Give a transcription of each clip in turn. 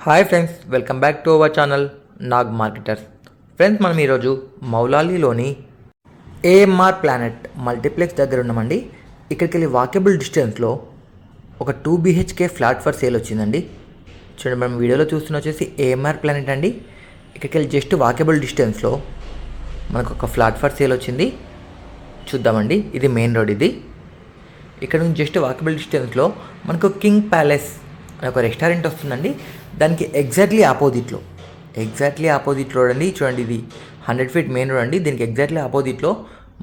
Hi friends, welcome back to our channel Nag marketers. Friends, మనం ఈరోజు మౌలాలీలోని AMR planet multiplex దగ్గర ఉన్నామండి. ఇక్కడికి వెళ్ళి వాకబుల్ డిస్టెన్స్లో ఒక 2 BHK ఫ్లాట్ ఫర్ సేల్ వచ్చిందండి. చూడండి, మనం వీడియోలో చూస్తున్న వచ్చేసి ఏఎంఆర్ ప్లానెట్ అండి. ఇక్కడికి వెళ్ళి జస్ట్ వాకబుల్ డిస్టెన్స్లో మనకు ఒక ఫ్లాట్ ఫర్ సేల్ వచ్చింది. చూద్దామండి. ఇది మెయిన్ రోడ్. ఇది ఇక్కడ నుంచి జస్ట్ వాకబుల్ డిస్టెన్స్లో మనకు కింగ్ ప్యాలెస్ అనే ఒక రెస్టారెంట్ వస్తుందండి. దానికి ఎగ్జాక్ట్లీ ఆపోజిట్ రోడ్ అండి. చూడండి, ఇది 100 feet మెయిన్ రోడ్ అండి. దీనికి ఎగ్జాక్ట్లీ ఆపోజిట్లో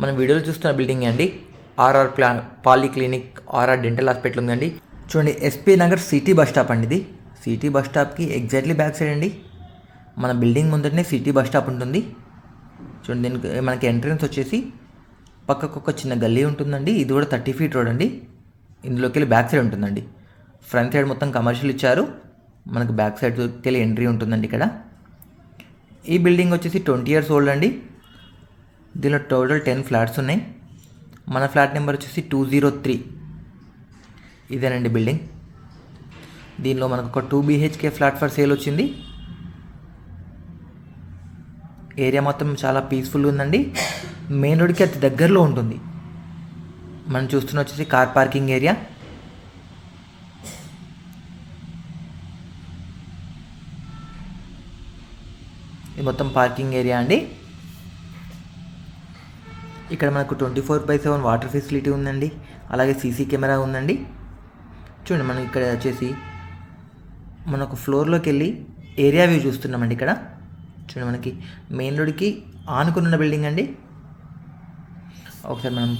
మనం వీడియోలో చూస్తున్న బిల్డింగ్ అండి. RR polyclinic, RR dental hospital ఉందండి. చూడండి, SP Nagar city bus stop అండి. ఇది సిటీ బస్ స్టాప్కి ఎగ్జాక్ట్లీ బ్యాక్ సైడ్ అండి. మన బిల్డింగ్ ముందరనే సిటీ బస్ స్టాప్ ఉంటుంది. చూడండి, దీనికి మనకి ఎంట్రన్స్ వచ్చేసి పక్కకు ఒక చిన్న గల్లీ ఉంటుందండి. ఇది కూడా 30 feet రోడ్ అండి. ఇందులోకి వెళ్ళి బ్యాక్ సైడ్ ఉంటుందండి. ఫ్రంట్ సైడ్ మొత్తం కమర్షియల్ ఇచ్చారు. మనకు బ్యాక్ సైడ్కి వెళ్ళి ఎంట్రీ ఉంటుందండి. ఇక్కడ ఈ బిల్డింగ్ వచ్చేసి 20 years ఓల్డ్ అండి. దీనిలో టోటల్ 10 ఫ్లాట్స్ ఉన్నాయి. మన ఫ్లాట్ నెంబర్ వచ్చేసి 203. ఇదేనండి బిల్డింగ్. దీనిలో మనకు ఒక 2 BHK ఫ్లాట్ ఫర్ సేల్ వచ్చింది. ఏరియా మొత్తం చాలా పీస్ఫుల్గా ఉందండి. మెయిన్ రోడ్కి అతి దగ్గరలో ఉంటుంది. మనం చూస్తున్న వచ్చేసి కార్ పార్కింగ్ ఏరియా. ఇది మొత్తం పార్కింగ్ ఏరియా అండి. ఇక్కడ మనకు 24/7 వాటర్ ఫెసిలిటీ ఉందండి. అలాగే సీసీ కెమెరా ఉందండి. చూడండి, మనం ఇక్కడ వచ్చేసి మన ఒక ఫ్లోర్లోకి వెళ్ళి ఏరియా వ్యూ చూస్తున్నామండి. ఇక్కడ చూడండి, మనకి మెయిన్ రోడ్కి ఆనుకున్న బిల్డింగ్ అండి. ఒకసారి మనం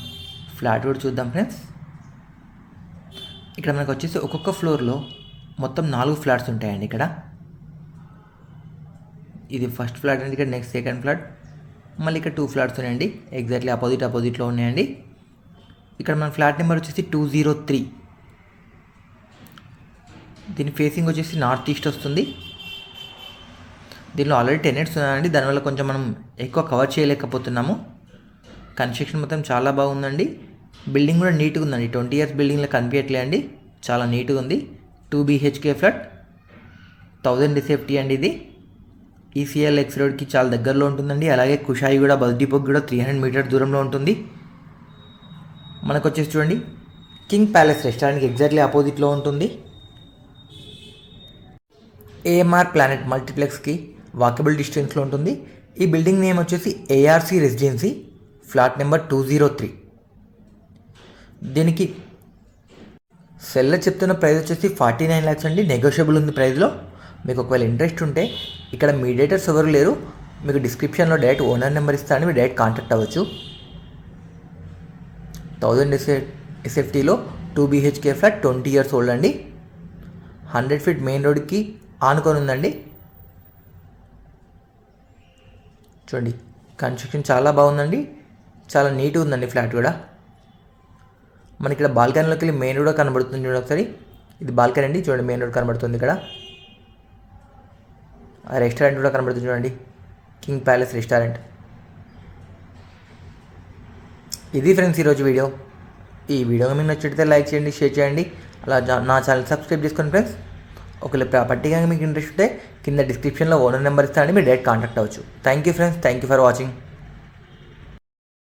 ఫ్లాట్ కూడా చూద్దాం ఫ్రెండ్స్. ఇక్కడ మనకు వచ్చేసి ఒక్కొక్క ఫ్లోర్లో మొత్తం 4 ఫ్లాట్స్ ఉంటాయండి. ఇక్కడ ఇది ఫస్ట్ ఫ్లాట్ అండి. ఇక్కడ నెక్స్ట్ సెకండ్ ఫ్లాట్, మళ్ళీ ఇక్కడ 2 ఫ్లాట్స్ ఉన్నాయండి. ఎగ్జాక్ట్లీ ఆపోజిట్లో ఉన్నాయండి. ఇక్కడ మన ఫ్లాట్ నెంబర్ వచ్చేసి 203. దీని ఫేసింగ్ వచ్చేసి నార్త్ ఈస్ట్ వస్తుంది. దీనిలో ఆల్రెడీ టెనెంట్స్ ఉన్నాయండి. దానివల్ల కొంచెం మనం ఎక్కువ కవర్ చేయలేకపోతున్నాము. కన్స్ట్రక్షన్ మొత్తం చాలా బాగుందండి. బిల్డింగ్ కూడా నీట్గా ఉందండి. 20 years బిల్డింగ్లో కనిపించట్లే అండి. చాలా నీట్గా ఉంది. 2 BHK ఫ్లాట్, 1000 సేఫ్టీ అండి. ఇది ECL X రోడ్కి చాలా దగ్గరలో ఉంటుందండి. అలాగే కుషాయిగూడ బస్ డిపోకి కూడా 300 meters దూరంలో ఉంటుంది. మనకు వచ్చేసి చూడండి, కింగ్ ప్యాలెస్ రెస్టారెంట్కి ఎగ్జాక్ట్లీ ఆపోజిట్లో ఉంటుంది. ఏఎంఆర్ ప్లానెట్ మల్టీప్లెక్స్కి వాకబుల్ డిస్టెన్స్లో ఉంటుంది. ఈ బిల్డింగ్ నేమ్ వచ్చేసి ARC రెసిడెన్సీ, ఫ్లాట్ నెంబర్ 203. దీనికి సెల్లర్ చెప్తున్న ప్రైస్ వచ్చేసి 49 lakhs అండి. నెగోషియబుల్ ఉంది ప్రైస్లో. మీకు ఒకవేళ ఇంట్రెస్ట్ ఉంటే ఇక్కడ మీడియేటర్స్ ఎవరు లేరు. మీకు డిస్క్రిప్షన్లో డైరెక్ట్ ఓనర్ నెంబర్ ఇస్తాను. మీరు డైరెక్ట్ కాంటాక్ట్ అవ్వచ్చు. 1000 SFTలో 2 BHK ఫ్లాట్, 20 years ఓల్డ్ అండి. 100 feet మెయిన్ రోడ్కి ఆనుకొని ఉందండి. చూడండి, కన్స్ట్రక్షన్ చాలా బాగుందండి. చాలా నీట్గా ఉందండి ఫ్లాట్ కూడా. మనకి ఇక్కడ బాల్కనీలోకి వెళ్ళి మెయిన్ రోడ్ కనబడుతుంది. చూడండి ఒకసారి, ఇది బాల్కనీ అండి. చూడండి, మెయిన్ రోడ్ కనబడుతుంది. ఇక్కడ ఆ రెస్టారెంట్ కూడా కనబడుతుంది. చూడండి, కింగ్ ప్యాలెస్ రెస్టారెంట్. ఇది ఫ్రెండ్స్ ఈరోజు వీడియో. ఈ వీడియో మీకు నచ్చితే లైక్ చేయండి, షేర్ చేయండి. అలా నా ఛానల్ సబ్స్క్రైబ్ చేసుకోండి ఫ్రెండ్స్. ఒకవేళ ప్రాపర్టీగా మీకు ఇంట్రెస్ట్ ఉంటే కింద డిస్క్రిప్షన్లో ఓనర్ నెంబర్ ఇస్తానండి. మీరు డైరెక్ట్ కాంటాక్ట్ అవ్వచ్చు. Thank you friends. Thank you for watching.